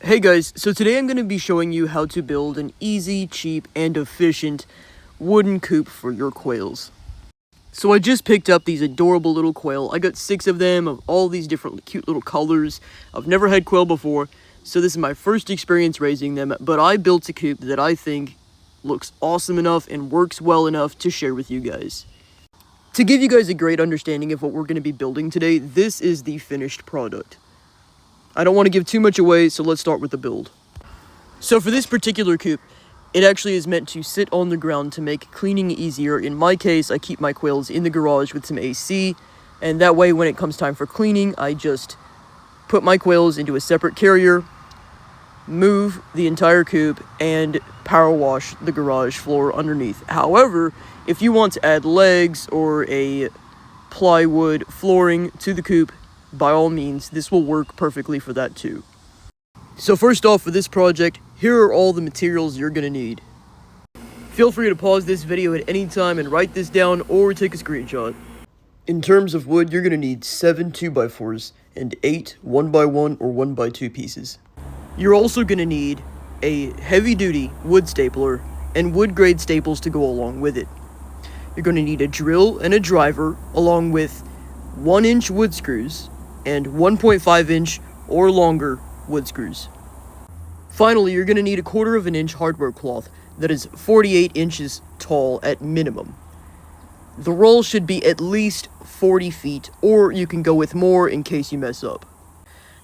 Hey guys, so today I'm going to be showing you how to build an easy, cheap, and efficient wooden coop for your quails. So I just picked up these adorable little quail. I got 6 of them of all these different cute little colors. I've never had quail before, so this is my first experience raising them, but I built a coop that I think looks awesome enough and works well enough to share with you guys. To give you guys a great understanding of what we're going to be building today, this is the finished product. I don't want to give too much away, so let's start with the build. So for this particular coop, it actually is meant to sit on the ground to make cleaning easier. In my case, I keep my quails in the garage with some AC, and that way when it comes time for cleaning, I just put my quails into a separate carrier, move the entire coop, and power wash the garage floor underneath. However, if you want to add legs or a plywood flooring to the coop, by all means, this will work perfectly for that too. So first off, for this project, here are all the materials you're going to need. Feel free to pause this video at any time and write this down or take a screenshot. In terms of wood, you're going to need 7 2x4s and 8 1x1 or 1x2 pieces. You're also going to need a heavy-duty wood stapler and wood-grade staples to go along with it. You're going to need a drill and a driver along with 1-inch wood screws and 1.5-inch or longer wood screws. Finally, you're going to need a 1/4 of an inch hardware cloth that is 48 inches tall at minimum. The roll should be at least 40 feet, or you can go with more in case you mess up.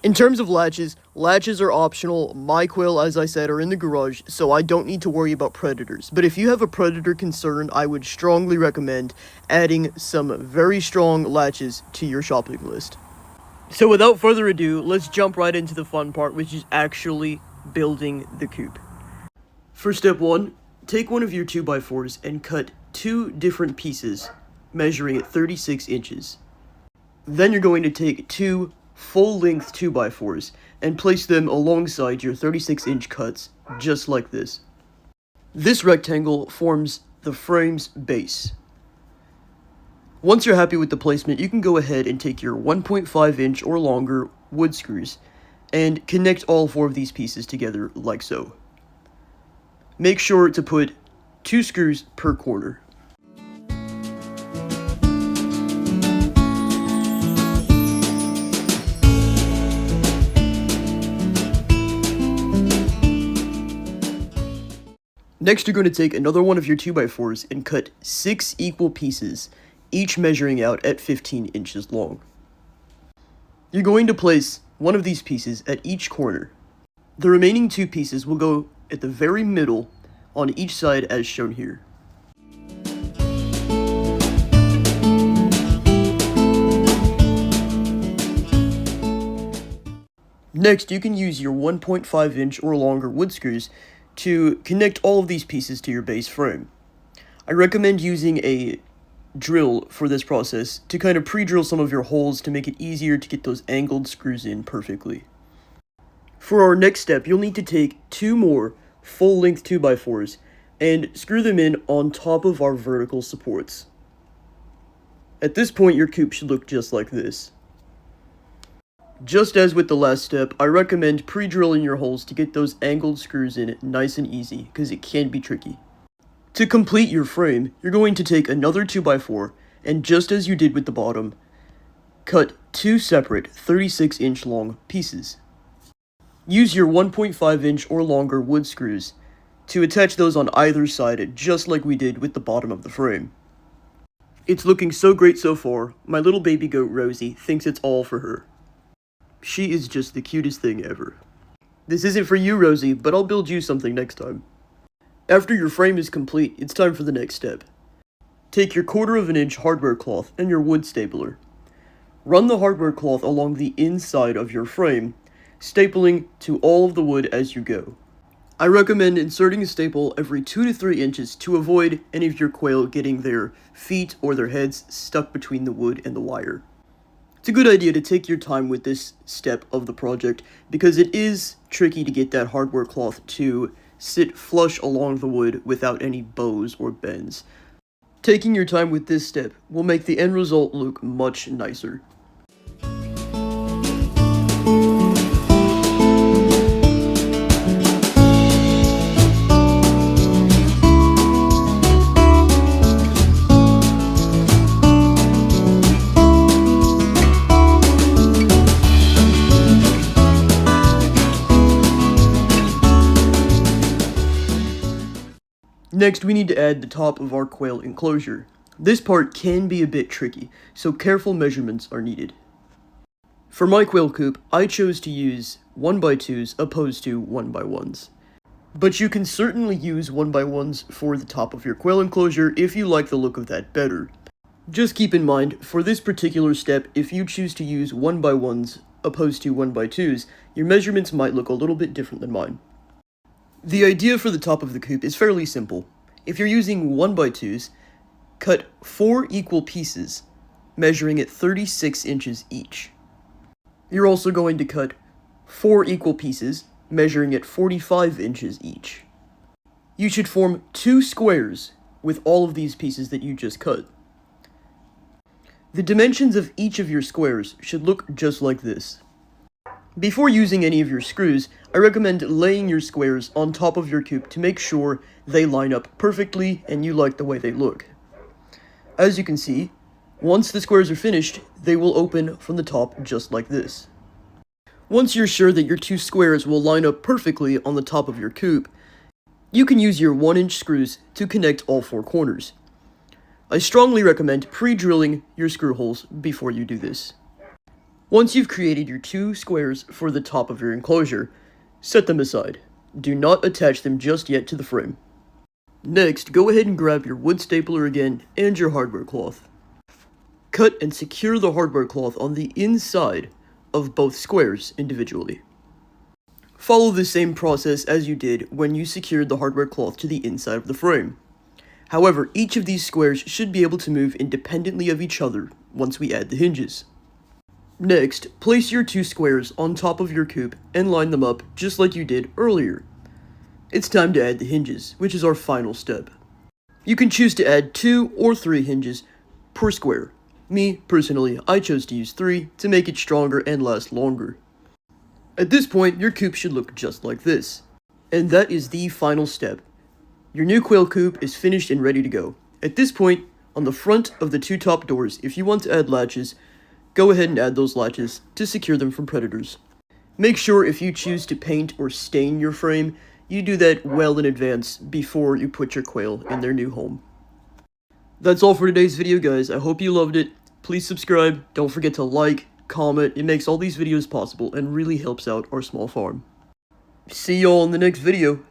In terms of latches are optional. My quail, as I said, are in the garage, so I don't need to worry about predators. But if you have a predator concern, I would strongly recommend adding some very strong latches to your shopping list. So without further ado, let's jump right into the fun part, which is actually building the coop. For step 1, take one of your 2x4s and cut 2 different pieces, measuring at 36 inches. Then you're going to take 2 full-length 2x4s and place them alongside your 36-inch cuts, just like this. This rectangle forms the frame's base. Once you're happy with the placement, you can go ahead and take your 1.5-inch or longer wood screws and connect all 4 of these pieces together like so. Make sure to put 2 screws per corner. Next, you're going to take another one of your 2x4s and cut 6 equal pieces, each measuring out at 15 inches long. You're going to place one of these pieces at each corner. The remaining 2 pieces will go at the very middle on each side as shown here. Next, you can use your 1.5-inch or longer wood screws to connect all of these pieces to your base frame. I recommend using a drill for this process to kind of pre-drill some of your holes to make it easier to get those angled screws in perfectly. For our next step, you'll need to take 2 more full-length 2x4s and screw them in on top of our vertical supports. At this point, your coop should look just like this. Just as with the last step, I recommend pre-drilling your holes to get those angled screws in nice and easy, because it can be tricky. To complete your frame, you're going to take another 2x4, and just as you did with the bottom, cut 2 separate 36-inch long pieces. Use your 1.5-inch or longer wood screws to attach those on either side, just like we did with the bottom of the frame. It's looking so great so far. My little baby goat Rosie thinks it's all for her. She is just the cutest thing ever. This isn't for you, Rosie, but I'll build you something next time. After your frame is complete, it's time for the next step. Take your 1/4 of an inch hardware cloth and your wood stapler. Run the hardware cloth along the inside of your frame, stapling to all of the wood as you go. I recommend inserting a staple every 2 to 3 inches to avoid any of your quail getting their feet or their heads stuck between the wood and the wire. It's a good idea to take your time with this step of the project because it is tricky to get that hardware cloth to sit flush along the wood without any bows or bends. Taking your time with this step will make the end result look much nicer. Next, we need to add the top of our quail enclosure. This part can be a bit tricky, so careful measurements are needed. For my quail coop, I chose to use 1x2s opposed to 1x1s. But you can certainly use 1x1s for the top of your quail enclosure if you like the look of that better. Just keep in mind, for this particular step, if you choose to use 1x1s opposed to 1x2s, your measurements might look a little bit different than mine. The idea for the top of the coop is fairly simple. If you're using 1x2s, cut 4 equal pieces, measuring at 36 inches each. You're also going to cut 4 equal pieces, measuring at 45 inches each. You should form 2 squares with all of these pieces that you just cut. The dimensions of each of your squares should look just like this. Before using any of your screws, I recommend laying your squares on top of your coop to make sure they line up perfectly and you like the way they look. As you can see, once the squares are finished, they will open from the top just like this. Once you're sure that your 2 squares will line up perfectly on the top of your coop, you can use your 1-inch screws to connect all 4 corners. I strongly recommend pre-drilling your screw holes before you do this. Once you've created your 2 squares for the top of your enclosure, set them aside. Do not attach them just yet to the frame. Next, go ahead and grab your wood stapler again and your hardware cloth. Cut and secure the hardware cloth on the inside of both squares individually. Follow the same process as you did when you secured the hardware cloth to the inside of the frame. However, each of these squares should be able to move independently of each other once we add the hinges. Next, place your 2 squares on top of your coop and line them up just like you did earlier. It's time to add the hinges, which is our final step. You can choose to add 2 or 3 hinges per square. Me, personally, I chose to use 3 to make it stronger and last longer. At this point, your coop should look just like this. And that is the final step. Your new quail coop is finished and ready to go. At this point, on the front of the 2 top doors, if you want to add latches, go ahead and add those latches to secure them from predators. Make sure if you choose to paint or stain your frame, you do that well in advance before you put your quail in their new home. That's all for today's video, guys. I hope you loved it. Please subscribe. Don't forget to like, comment. It makes all these videos possible and really helps out our small farm. See y'all in the next video.